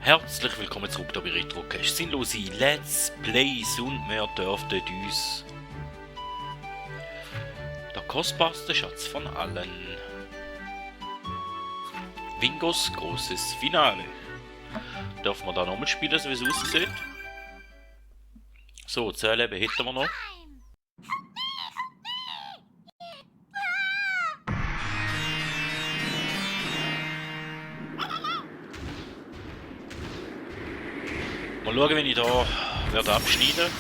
Herzlich willkommen zurück hier bei Retrocast. Sinnlose Let's Plays und wir dürften uns der kostbarste Schatz von allen. Wingos großes Finale. Dürfen wir da nochmal spielen, so wie es aussieht? So, 10 Leben hätten wir noch. Mal schauen, wenn ich da werde abschneiden.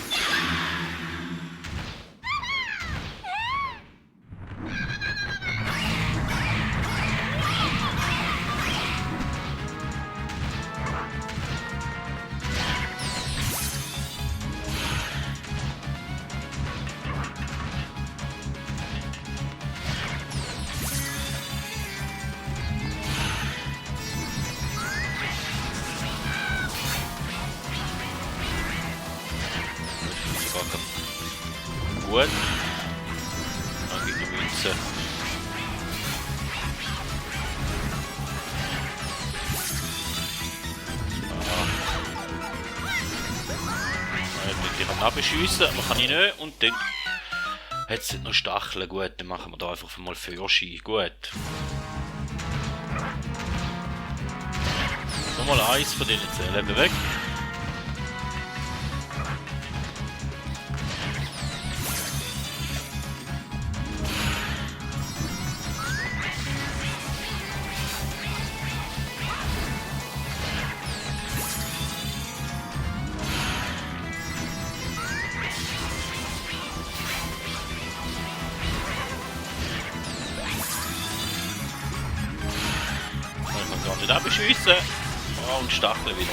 Gut. Dann gibt es Münze. Ich kann abschiessen, aber kann ich nicht. Und dann hat es noch Stacheln. Gut, dann machen wir da einfach mal Führerschein. Gut. Nochmal eins von diesen 10 Leben weg. Nicht abschiessen. Oh, und Stacheln wieder.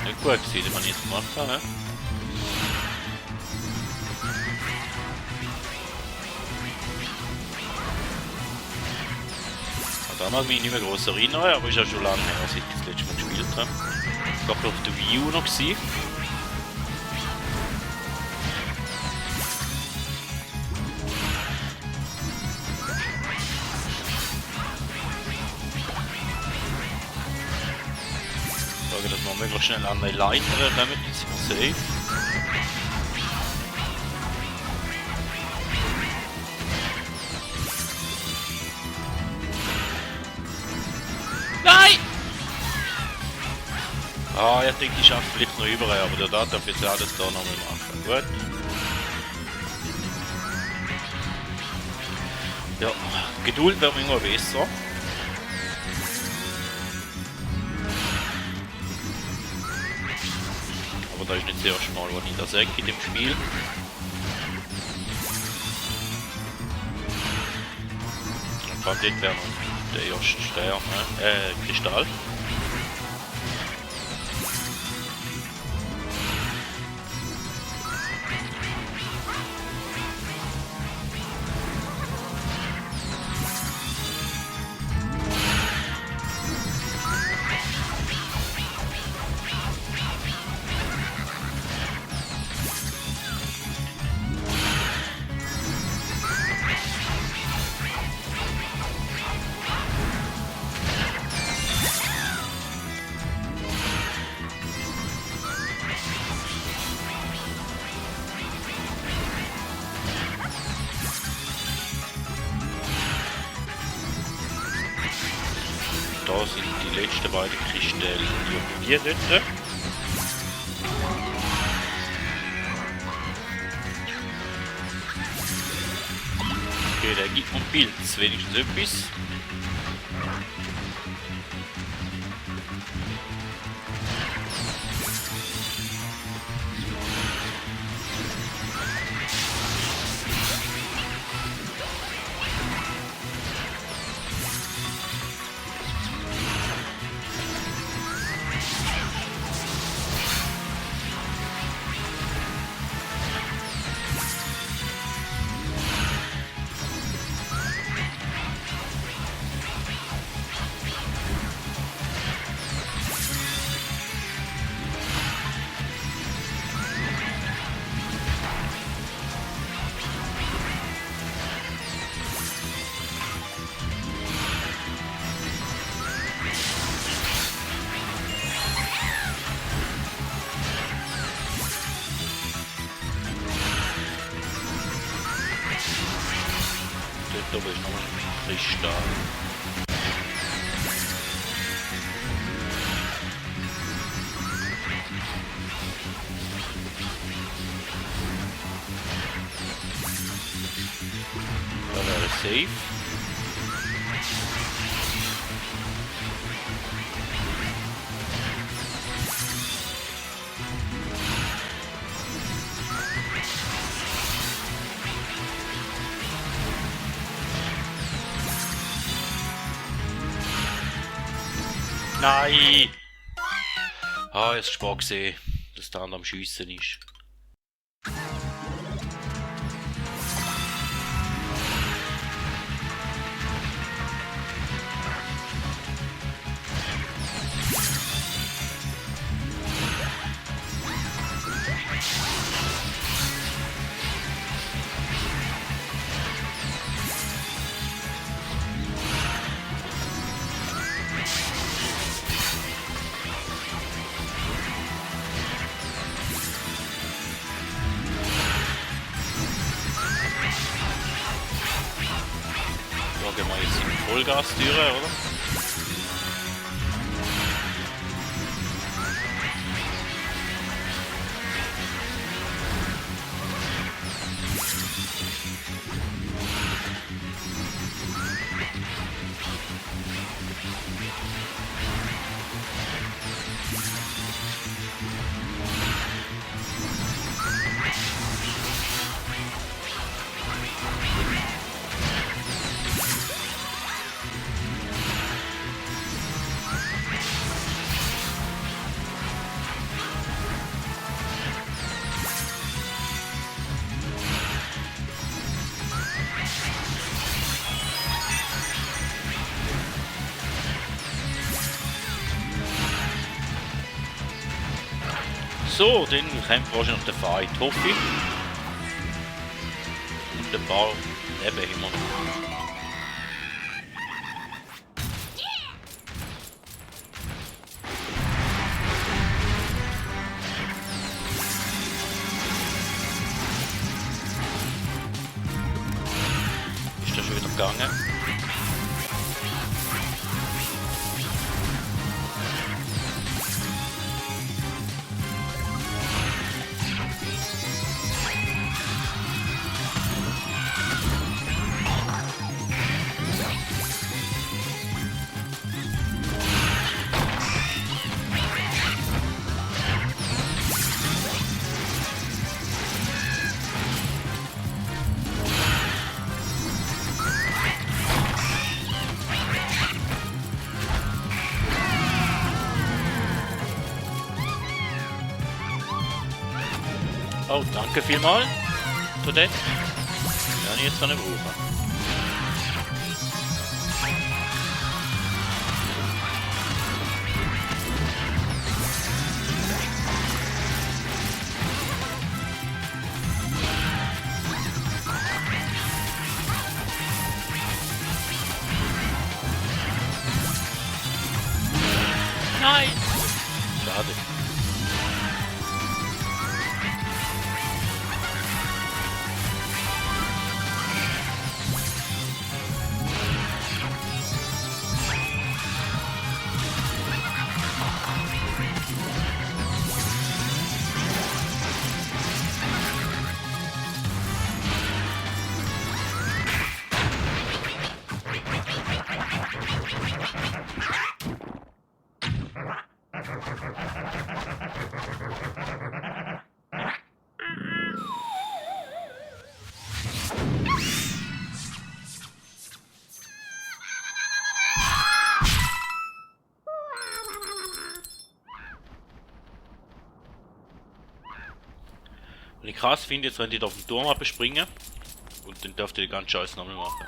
Nicht gut gewesen, was ich jetzt gemacht habe. Da mag ich mich nicht mehr gross erinnern, aber ist ja schon lange her, seit ich das letzte Mal gespielt habe. Ich glaube, auf der Wii U noch gewesen. Schauen, dass wir möglichst schnell an eine Leiter kommen, jetzt sind wir safe. Nein! Ah, ich denke, ich schaffe vielleicht noch überall, aber der darf jetzt alles da nochmal machen. Gut. Ja, Geduld wird immer besser. Aber da ist nicht das erste Mal, wo ich das sage in dem Spiel. Und gerade dort wäre noch der erste Stern, Kristall. Da sind die letzten beiden Kristalle hier dort. Okay, der gibt mir Pilz, wenigstens etwas. Dort oben ist nochmal ein Kristall. Da wäre ich safe. Nein! Ah, jetzt spät gesehen, dass der andere am Schiessen ist. Da gehen wir jetzt in Vollgas-Türe, oder? So, dann kommt wahrscheinlich der Fight, hoffe ich. Und ein paar Leben haben wir noch. Ist das schon wieder gegangen? Oh, danke vielmals für das. Kann ich jetzt noch nicht brauchen. Nein! Schade. Und ich krass finde, jetzt wenn die da auf den Turm abspringen und dann dürft ihr die ganze Scheiße nochmal machen.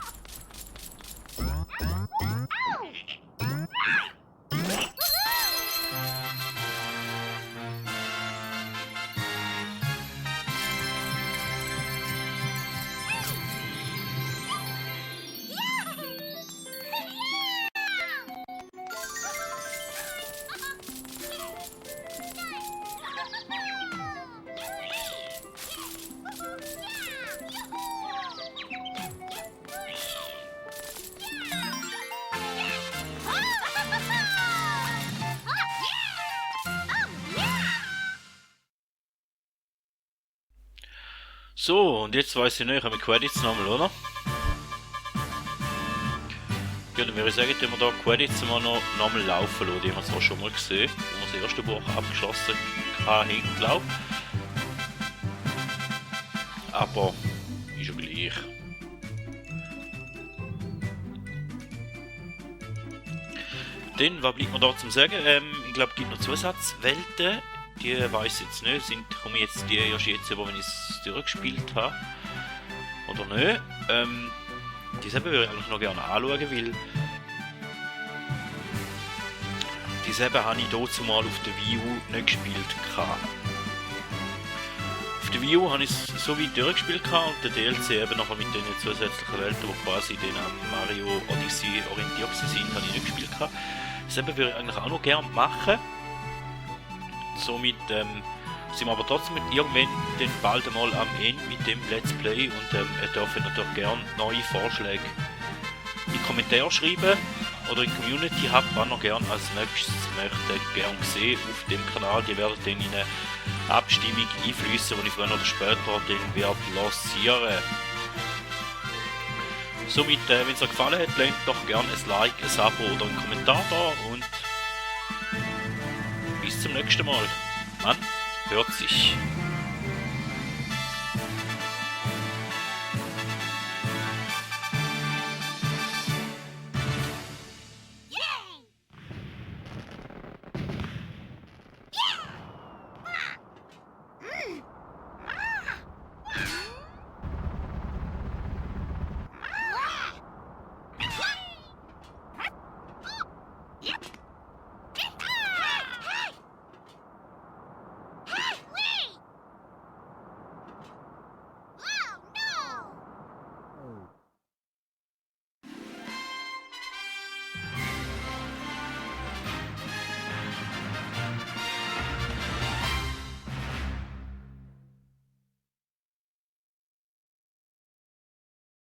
So, und jetzt weiss ich nicht, haben wir Credits nochmal, oder? Ja, dann würde ich sagen, tun wir da Credits nochmal laufen lassen. Die haben wir zwar schon mal gesehen, wo wir das erste Buch abgeschlossen haben, glaube ich. Aber ist ja gleich. Dann, was bleibt mir da zum sagen? Ich glaube, es gibt noch Zusatzwelten. Die weiß ich jetzt nicht. Komme jetzt die erst jetzt über, wenn ich es durchgespielt habe. Oder nicht. Die selber würde ich eigentlich noch gerne anschauen, weil die selber habe ich dazu mal auf der Wii U nicht gespielt. Auf der Wii U habe ich es so weit durchgespielt und der DLC eben nachher mit den zusätzlichen Welten, die quasi den am Mario Odyssey orientiert sind, habe ich nicht gespielt. Selber würde ich eigentlich auch noch gerne machen. Somit sind wir aber trotzdem irgendwann dann bald einmal am Ende mit dem Let's Play und ihr dürft natürlich gerne neue Vorschläge in die Kommentare schreiben oder in die Community Hub, was noch gerne als nächstes möchte gerne sehen auf dem Kanal. Die werden dann in eine Abstimmung einfließen, die ich früher oder später dann werde lancieren. Somit, wenn es euch gefallen hat, lasst doch gerne ein Like, ein Abo oder einen Kommentar da und bis zum nächsten Mal. Man hört sich.